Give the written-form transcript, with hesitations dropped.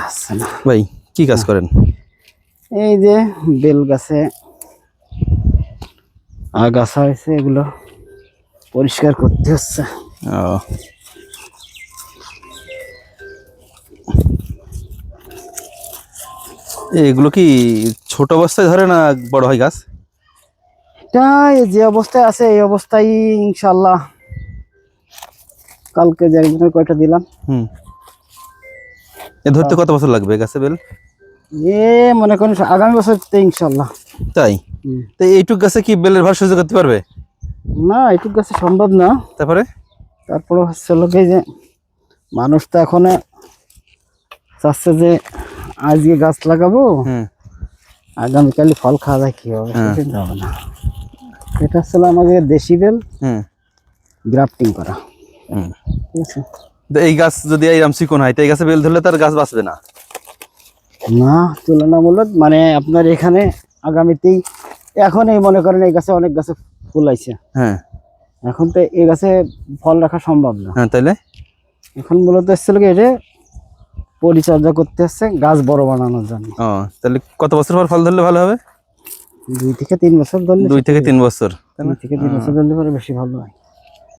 আসছে না। ভাই কি কাজ করেন? এই যে বেল গাছে আগাছা হয়েছে, এগুলো পরিষ্কার করতে হচ্ছে। ও, এগুলো কি ছোট অবস্থায় ধরে না বড় হয় গাছ? এটা এই যে অবস্থায় আছে এই অবস্থায় ইনশাল্লাহ কালকে যে একজনের কয়টা দিলাম, এ ধরতে কত বছর লাগবে গাছে বেল? এ মনে করেন আগামী বছর ইনশাল্লাহ। তাই? তো এইটুক গাছে কি বেলের ভার সহ্য করতে পারবে? না, এইটুক গাছে সম্ভব না। তারপরে তারপরে হচ্ছে লোকে যে মানুষ তো এখন চাচ্ছে যে আজকে গাছ লাগাবো, আগামীকালই ফল খাওয়া যায়, কি হবে চিন্তা হবে না। এটা হচ্ছে আমাদের দেশি বেল গ্রাফটিং করা। ঠিক আছে, তো এই গাছ যদি এইরকম চিকন হয় তো এই গাছে বেল ধরলে তার গাছ বাঁচবে না? না, তুলনামূলক মানে আপনার এখানে আগামীতেই এখন এই মনে করেন এই গাছে অনেক গাছে ফুল আইছে, এখন তো এই গাছে ফল রাখা সম্ভব না। তাইলে এখন মূলত এসেছিল কি, এটা পরিচর্যা করতে হচ্ছে গাছ বড় বানানোর জন্য। তাহলে কত বছর পর ফল ধরলে ভালো হবে? 2 থেকে 3 বছর ধরলে, 2 থেকে 3 বছর, 2 থেকে 3 বছর ধরলে পরে বেশি ভালো হয়।